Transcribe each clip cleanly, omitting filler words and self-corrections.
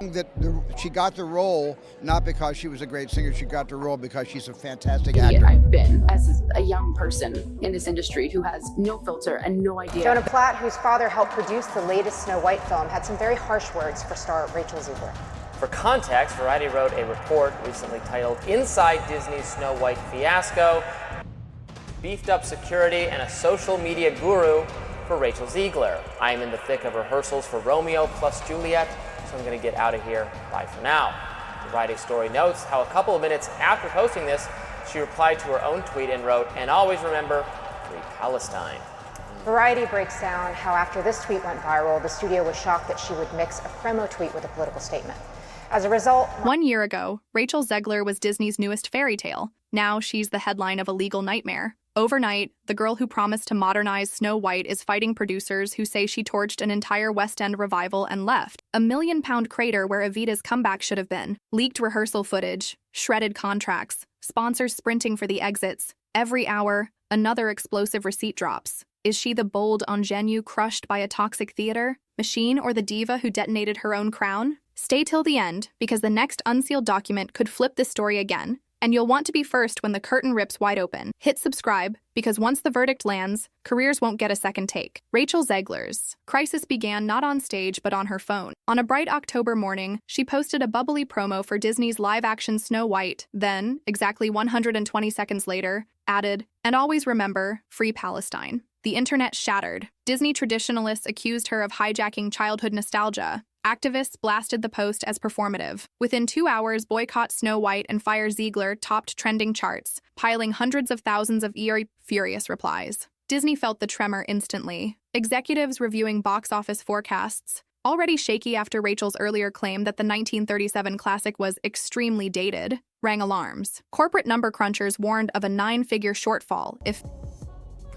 That she got the role not because she was a great singer, she got the role because she's a fantastic actor. I've been, as a young person in this industry who has no filter and no idea. Jonah Platt, whose father helped produce the latest Snow White film, had some very harsh words for star Rachel Zegler. For context, Variety wrote a report recently titled Inside Disney's Snow White Fiasco, beefed up security and a social media guru for Rachel Zegler. I am in the thick of rehearsals for Romeo plus Juliet, so I'm going to get out of here. Bye for now. The Variety story notes how a couple of minutes after posting this, she replied to her own tweet and wrote, "And always remember, free Palestine." Variety breaks down how after this tweet went viral, the studio was shocked that she would mix a promo tweet with a political statement. As a result, 1 year ago, Rachel Zegler was Disney's newest fairy tale. Now she's the headline of a legal nightmare. Overnight, the girl who promised to modernize Snow White is fighting producers who say she torched an entire West End revival and left a million-pound crater where Evita's comeback should have been. Leaked rehearsal footage, shredded contracts, sponsors sprinting for the exits. Every hour, another explosive receipt drops. Is she the bold ingenue crushed by a toxic theater machine, or the diva who detonated her own crown? Stay till the end, because the next unsealed document could flip this story again. And you'll want to be first when the curtain rips wide open. Hit subscribe, because once the verdict lands, careers won't get a second take. Rachel Zegler's crisis began not on stage but on her phone. On a bright October morning, she posted a bubbly promo for Disney's live-action Snow White, then, exactly 120 seconds later, added, "And always remember, free Palestine." The internet shattered. Disney traditionalists accused her of hijacking childhood nostalgia. Activists blasted the post as performative. Within 2 hours, Boycott Snow White and Fire Zegler topped trending charts, piling hundreds of thousands of eerie, furious replies. Disney felt the tremor instantly. Executives reviewing box office forecasts, already shaky after Rachel's earlier claim that the 1937 classic was extremely dated, rang alarms. Corporate number crunchers warned of a 9-figure shortfall if...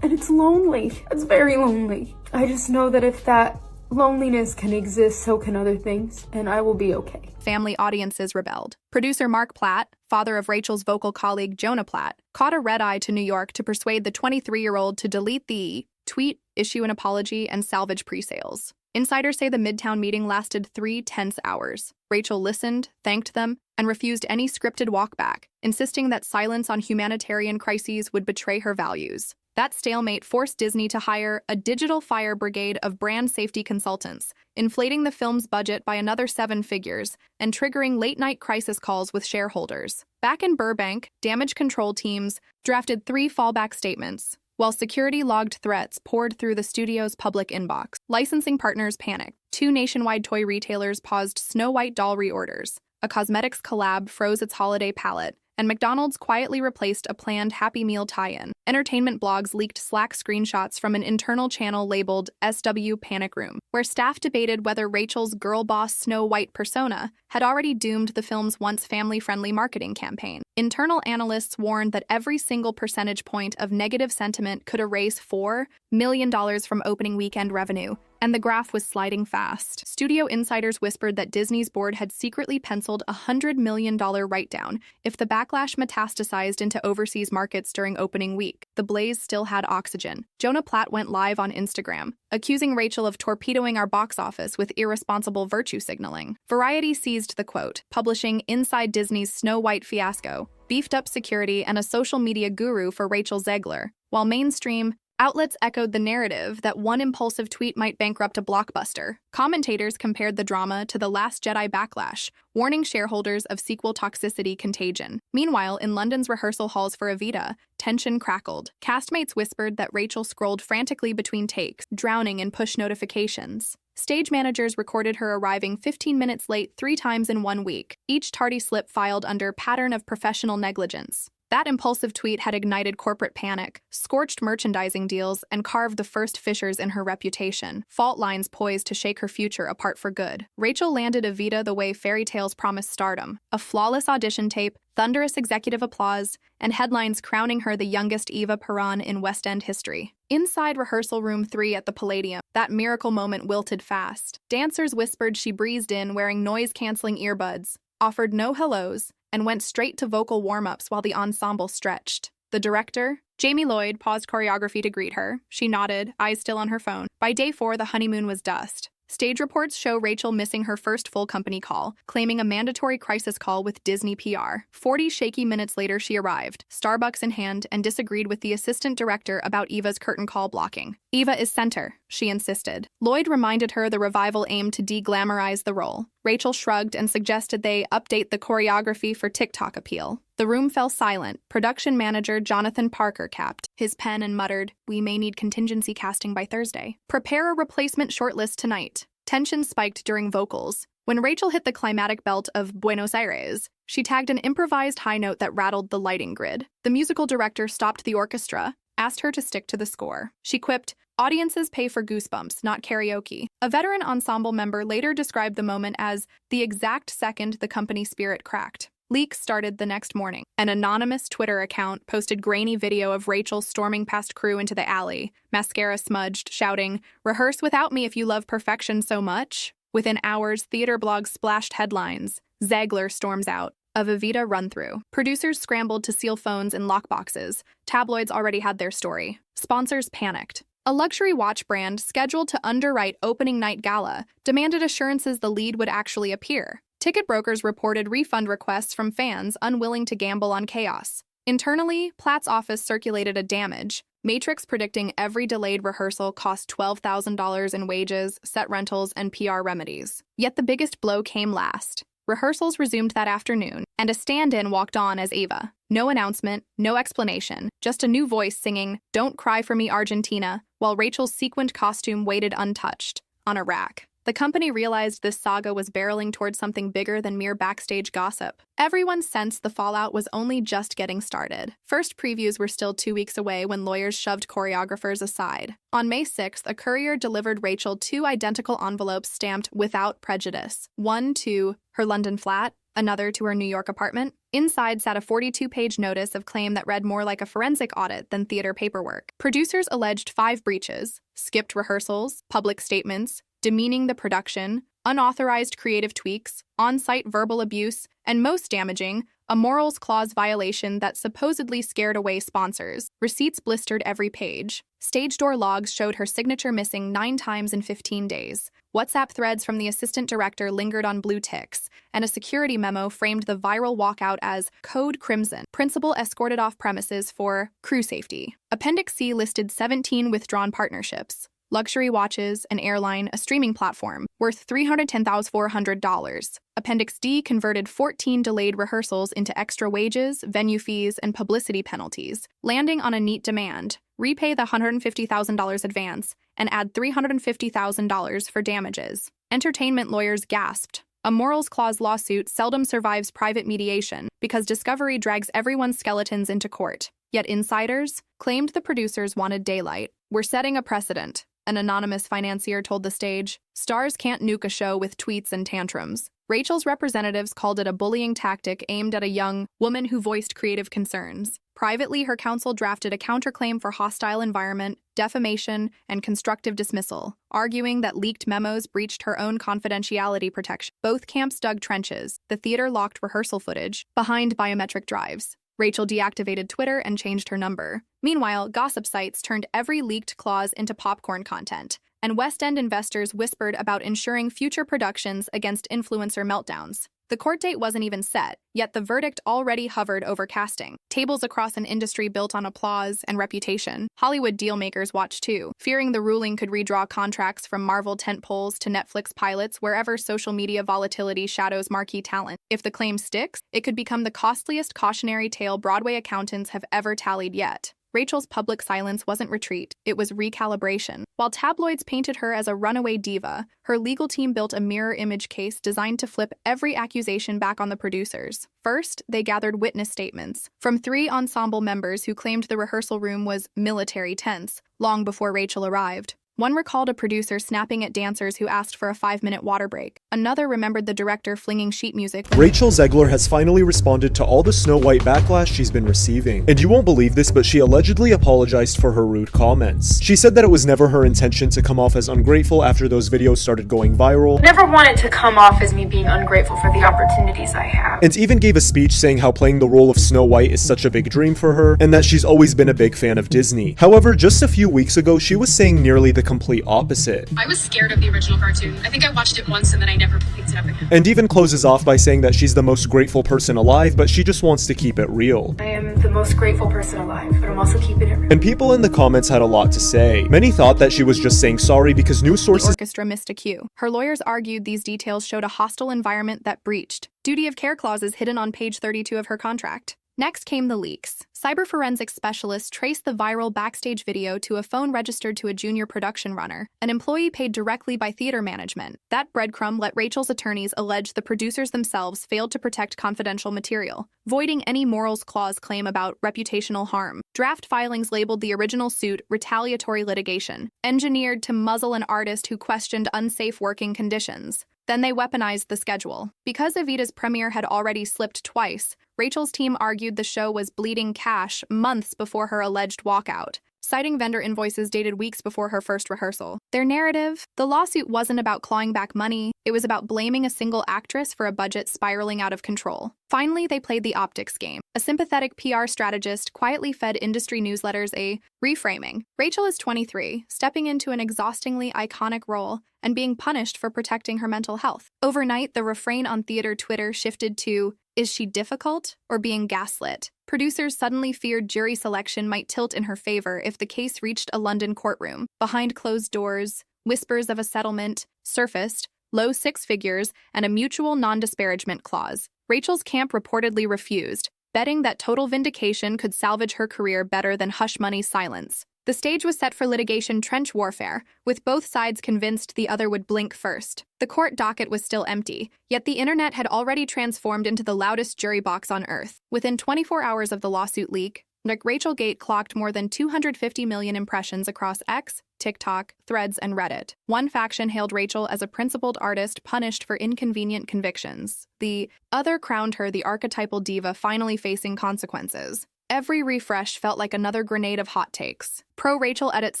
And it's lonely. It's very lonely. I just know that if that loneliness can exist, so can other things, and I will be okay. Family audiences rebelled. Producer Mark Platt, father of Rachel's vocal colleague Jonah Platt, caught a red-eye to New York to persuade the 23-year-old to delete the tweet, issue an apology, and salvage pre-sales. Insiders say the Midtown meeting lasted 3 tense hours. Rachel listened, thanked them, and refused any scripted walkback, insisting that silence on humanitarian crises would betray her values. That stalemate forced Disney to hire a digital fire brigade of brand safety consultants, inflating the film's budget by another 7 figures and triggering late-night crisis calls with shareholders. Back in Burbank, damage control teams drafted 3 fallback statements, while security-logged threats poured through the studio's public inbox. Licensing partners panicked. 2 nationwide toy retailers paused Snow White doll reorders. A cosmetics collab froze its holiday palette, and McDonald's quietly replaced a planned Happy Meal tie-in. Entertainment blogs leaked Slack screenshots from an internal channel labeled SW Panic Room, where staff debated whether Rachel's girl boss Snow White persona had already doomed the film's once family-friendly marketing campaign. Internal analysts warned that every single percentage point of negative sentiment could erase $4 million from opening weekend revenue, and the graph was sliding fast. Studio insiders whispered that Disney's board had secretly penciled a $100 million write-down if the backlash metastasized into overseas markets during opening week. The blaze still had oxygen. Jonah Platt went live on Instagram, accusing Rachel of torpedoing our box office with irresponsible virtue signaling. Variety seized the quote, publishing Inside Disney's Snow White Fiasco, beefed up security, and a social media guru for Rachel Zegler, while mainstream outlets echoed the narrative that one impulsive tweet might bankrupt a blockbuster. Commentators compared the drama to The Last Jedi backlash, warning shareholders of sequel toxicity contagion. Meanwhile, in London's rehearsal halls for Evita, tension crackled. Castmates whispered that Rachel scrolled frantically between takes, drowning in push notifications. Stage managers recorded her arriving 15 minutes late 3 times in 1 week, each tardy slip filed under pattern of professional negligence. That impulsive tweet had ignited corporate panic, scorched merchandising deals, and carved the first fissures in her reputation, fault lines poised to shake her future apart for good. Rachel landed Evita the way fairy tales promise stardom, a flawless audition tape, thunderous executive applause, and headlines crowning her the youngest Eva Peron in West End history. Inside rehearsal room 3 at the Palladium, that miracle moment wilted fast. Dancers whispered she breezed in wearing noise-canceling earbuds, offered no hellos, and went straight to vocal warm-ups while the ensemble stretched. The director, Jamie Lloyd, paused choreography to greet her. She nodded, eyes still on her phone. By day 4, the honeymoon was dust. Stage reports show Rachel missing her first full company call, claiming a mandatory crisis call with Disney PR. 40 shaky minutes later, she arrived, Starbucks in hand, and disagreed with the assistant director about Eva's curtain call blocking. Eva is center, she insisted. Lloyd reminded her the revival aimed to de-glamorize the role. Rachel shrugged and suggested they update the choreography for TikTok appeal. The room fell silent. Production manager Jonathan Parker capped his pen and muttered, "We may need contingency casting by Thursday. Prepare a replacement shortlist tonight." Tension spiked during vocals. When Rachel hit the climatic belt of Buenos Aires, she tagged an improvised high note that rattled the lighting grid. The musical director stopped the orchestra, asked her to stick to the score. She quipped, "Audiences pay for goosebumps, not karaoke." A veteran ensemble member later described the moment as the exact second the company spirit cracked. Leaks started the next morning. An anonymous Twitter account posted grainy video of Rachel storming past crew into the alley, mascara smudged, shouting, "Rehearse without me if you love perfection so much." Within hours, theater blogs splashed headlines. Zegler storms out. A Evita run-through. Producers scrambled to seal phones in lockboxes. Tabloids already had their story. Sponsors panicked. A luxury watch brand, scheduled to underwrite opening night gala, demanded assurances the lead would actually appear. Ticket brokers reported refund requests from fans unwilling to gamble on chaos. Internally, Platt's office circulated a damage matrix predicting every delayed rehearsal cost $12,000 in wages, set rentals, and PR remedies. Yet the biggest blow came last. Rehearsals resumed that afternoon, and a stand-in walked on as Eva. No announcement, no explanation, just a new voice singing, "Don't Cry for Me, Argentina," while Rachel's sequined costume waited untouched, on a rack. The company realized this saga was barreling towards something bigger than mere backstage gossip. Everyone sensed the fallout was only just getting started. First previews were still 2 weeks away when lawyers shoved choreographers aside. On May 6th, a courier delivered Rachel 2 identical envelopes stamped "without prejudice." One to her London flat, another to her New York apartment. Inside sat a 42-page notice of claim that read more like a forensic audit than theater paperwork. Producers alleged 5 breaches: skipped rehearsals, public statements, demeaning the production, unauthorized creative tweaks, on-site verbal abuse, and most damaging, a morals clause violation that supposedly scared away sponsors. Receipts blistered every page. Stage door logs showed her signature missing 9 times in 15 days. WhatsApp threads from the assistant director lingered on blue ticks, and a security memo framed the viral walkout as Code Crimson. Principal escorted off premises for crew safety. Appendix C listed 17 withdrawn partnerships. Luxury watches, an airline, a streaming platform, worth $310,400. Appendix D converted 14 delayed rehearsals into extra wages, venue fees, and publicity penalties, landing on a neat demand: repay the $150,000 advance and add $350,000 for damages. Entertainment lawyers gasped. A morals clause lawsuit seldom survives private mediation because discovery drags everyone's skeletons into court. Yet insiders claimed the producers wanted daylight. "We're setting a precedent," an anonymous financier told the stage. "Stars can't nuke a show with tweets and tantrums." Rachel's representatives called it a bullying tactic aimed at a young woman who voiced creative concerns. Privately, her counsel drafted a counterclaim for hostile environment, defamation, and constructive dismissal, arguing that leaked memos breached her own confidentiality protection. Both camps dug trenches. The theater locked rehearsal footage behind biometric drives. Rachel deactivated Twitter and changed her number. Meanwhile, gossip sites turned every leaked clause into popcorn content, and West End investors whispered about insuring future productions against influencer meltdowns. The court date wasn't even set, yet the verdict already hovered over casting. Tables across an industry built on applause and reputation. Hollywood dealmakers watched too, fearing the ruling could redraw contracts from Marvel tentpoles to Netflix pilots wherever social media volatility shadows marquee talent. If the claim sticks, it could become the costliest cautionary tale Broadway accountants have ever tallied yet. Rachel's public silence wasn't retreat, it was recalibration. While tabloids painted her as a runaway diva, her legal team built a mirror image case designed to flip every accusation back on the producers. First, they gathered witness statements from 3 ensemble members who claimed the rehearsal room was military tense long before Rachel arrived. One recalled a producer snapping at dancers who asked for a 5-minute water break. Another remembered the director flinging sheet music. Rachel Zegler has finally responded to all the Snow White backlash she's been receiving. And you won't believe this, but she allegedly apologized for her rude comments. She said that it was never her intention to come off as ungrateful after those videos started going viral. Never wanted to come off as me being ungrateful for the opportunities I have. And even gave a speech saying how playing the role of Snow White is such a big dream for her, and that she's always been a big fan of Disney. However, just a few weeks ago, she was saying nearly the complete opposite. I was scared of the original cartoon. I think I watched it once and then I never picked it up again. And even closes off by saying that she's the most grateful person alive, but she just wants to keep it real. I am the most grateful person alive, but I'm also keeping it real. And people in the comments had a lot to say. Many thought that she was just saying sorry because news sources— The orchestra missed a cue. Her lawyers argued these details showed a hostile environment that breached duty of care clauses hidden on page 32 of her contract. Next came the leaks. Cyberforensics specialists traced the viral backstage video to a phone registered to a junior production runner, an employee paid directly by theater management. That breadcrumb let Rachel's attorneys allege the producers themselves failed to protect confidential material, voiding any morals clause claim about reputational harm. Draft filings labeled the original suit retaliatory litigation, engineered to muzzle an artist who questioned unsafe working conditions. Then they weaponized the schedule. Because Evita's premiere had already slipped twice, Rachel's team argued the show was bleeding cash months before her alleged walkout, citing vendor invoices dated weeks before her first rehearsal. Their narrative: the lawsuit wasn't about clawing back money, it was about blaming a single actress for a budget spiraling out of control. Finally, they played the optics game. A sympathetic PR strategist quietly fed industry newsletters a reframing. Rachel is 23, stepping into an exhaustingly iconic role and being punished for protecting her mental health. Overnight, the refrain on theater Twitter shifted to, is she difficult or being gaslit? Producers suddenly feared jury selection might tilt in her favor if the case reached a London courtroom. Behind closed doors, whispers of a settlement surfaced, low six figures, and a mutual non-disparagement clause. Rachel's camp reportedly refused, betting that total vindication could salvage her career better than hush money silence. The stage was set for litigation trench warfare, with both sides convinced the other would blink first. The court docket was still empty, yet the internet had already transformed into the loudest jury box on earth. Within 24 hours of the lawsuit leak, Rachel Gate clocked more than 250 million impressions across X, TikTok, Threads, and Reddit. One faction hailed Rachel as a principled artist punished for inconvenient convictions. The other crowned her the archetypal diva finally facing consequences. Every refresh felt like another grenade of hot takes. Pro-Rachel edits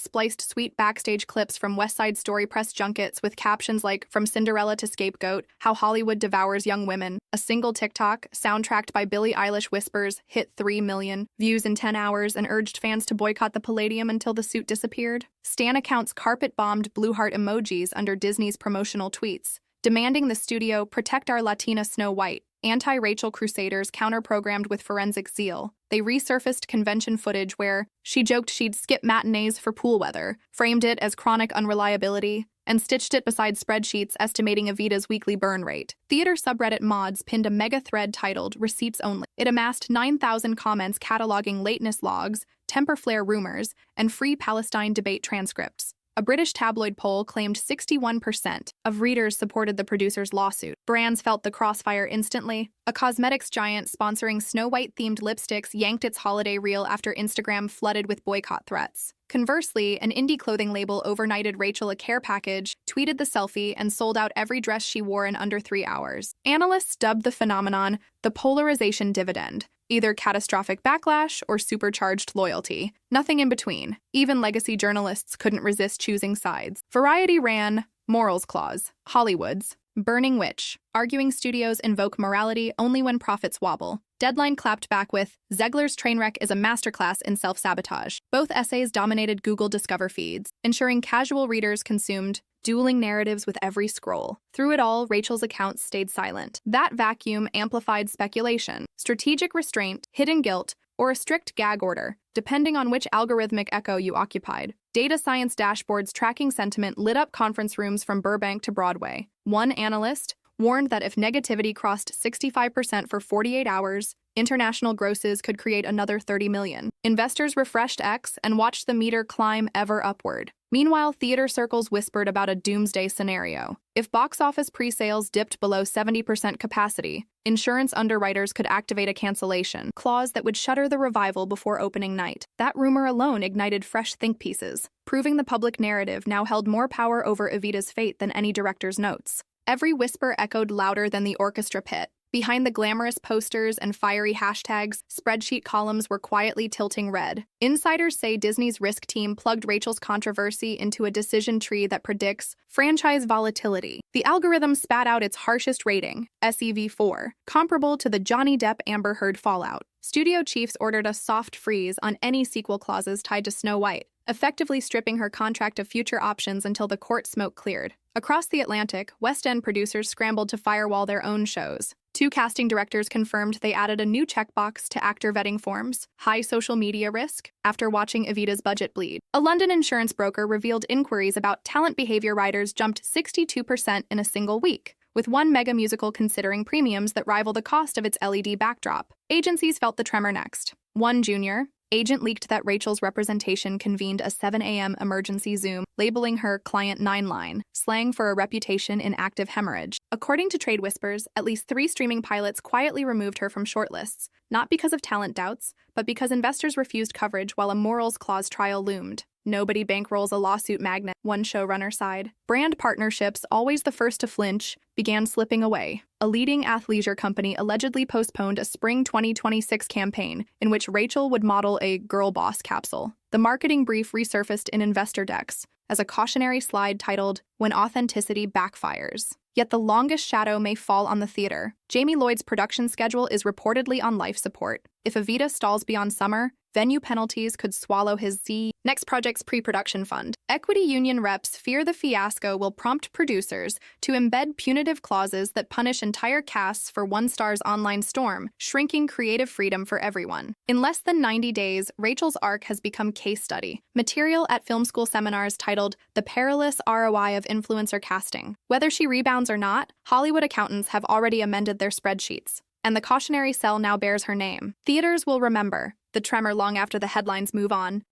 spliced sweet backstage clips from West Side Story press junkets with captions like, "From Cinderella to Scapegoat, How Hollywood Devours Young Women." A single TikTok, soundtracked by Billie Eilish whispers, hit 3 million views in 10 hours and urged fans to boycott the Palladium until the suit disappeared. Stan accounts carpet-bombed blue heart emojis under Disney's promotional tweets, demanding the studio protect our Latina Snow White. Anti-Rachel crusaders counter-programmed with forensic zeal. They resurfaced convention footage where she joked she'd skip matinees for pool weather, framed it as chronic unreliability, and stitched it beside spreadsheets estimating Evita's weekly burn rate. Theater subreddit mods pinned a mega thread titled "Receipts Only." It amassed 9,000 comments cataloging lateness logs, temper flare rumors, and free Palestine debate transcripts. A British tabloid poll claimed 61% of readers supported the producer's lawsuit. Brands felt the crossfire instantly. A cosmetics giant sponsoring Snow White-themed lipsticks yanked its holiday reel after Instagram flooded with boycott threats. Conversely, an indie clothing label overnighted Rachel a care package, tweeted the selfie, and sold out every dress she wore in under 3 hours. Analysts dubbed the phenomenon the polarization dividend. Either catastrophic backlash or supercharged loyalty. Nothing in between. Even legacy journalists couldn't resist choosing sides. Variety ran Morals Clause, Hollywood's Burning Witch, arguing studios invoke morality only when profits wobble. Deadline clapped back with Zegler's Trainwreck is a masterclass in self-sabotage. Both essays dominated Google Discover feeds, ensuring casual readers consumed dueling narratives with every scroll. Through it all, Rachel's account stayed silent. That vacuum amplified speculation, strategic restraint, hidden guilt, or a strict gag order, depending on which algorithmic echo you occupied. Data science dashboards tracking sentiment lit up conference rooms from Burbank to Broadway. One analyst warned that if negativity crossed 65% for 48 hours, international grosses could create another 30 million. Investors refreshed X and watched the meter climb ever upward. Meanwhile, theater circles whispered about a doomsday scenario. If box office pre-sales dipped below 70% capacity, insurance underwriters could activate a cancellation clause that would shutter the revival before opening night. That rumor alone ignited fresh think pieces, proving the public narrative now held more power over Evita's fate than any director's notes. Every whisper echoed louder than the orchestra pit. Behind the glamorous posters and fiery hashtags, spreadsheet columns were quietly tilting red. Insiders say Disney's risk team plugged Rachel's controversy into a decision tree that predicts franchise volatility. The algorithm spat out its harshest rating, SEV4, comparable to the Johnny Depp-Amber Heard fallout. Studio chiefs ordered a soft freeze on any sequel clauses tied to Snow White, effectively stripping her contract of future options until the court smoke cleared. Across the Atlantic, West End producers scrambled to firewall their own shows. 2 casting directors confirmed they added a new checkbox to actor vetting forms: high social media risk, after watching Evita's budget bleed. A London insurance broker revealed inquiries about talent behavior riders jumped 62% in a single week, with one mega musical considering premiums that rival the cost of its LED backdrop. Agencies felt the tremor next. One junior agent leaked that Rachel's representation convened a 7 a.m. emergency Zoom, labeling her Client 9 line, slang for a reputation in active hemorrhage. According to trade whispers, at least 3 streaming pilots quietly removed her from shortlists, not because of talent doubts, but because investors refused coverage while a morals clause trial loomed. Nobody bankrolls a lawsuit magnet, one showrunner sighed. Brand partnerships, always the first to flinch, began slipping away. A leading athleisure company allegedly postponed a spring 2026 campaign in which Rachel would model a girl boss capsule. The marketing brief resurfaced in investor decks as a cautionary slide titled, "When Authenticity Backfires." Yet the longest shadow may fall on the theater. Jamie Lloyd's production schedule is reportedly on life support. If Evita stalls beyond summer, venue penalties could swallow his next project's pre-production fund. Equity union reps fear the fiasco will prompt producers to embed punitive clauses that punish entire casts for one star's online storm, shrinking creative freedom for everyone. In less than 90 days, Rachel's arc has become case study material at film school seminars titled "The Perilous ROI of Influencer Casting." Whether she rebounds or not, Hollywood accountants have already amended their spreadsheets, and the cautionary cell now bears her name. Theaters will remember the tremor long after the headlines move on.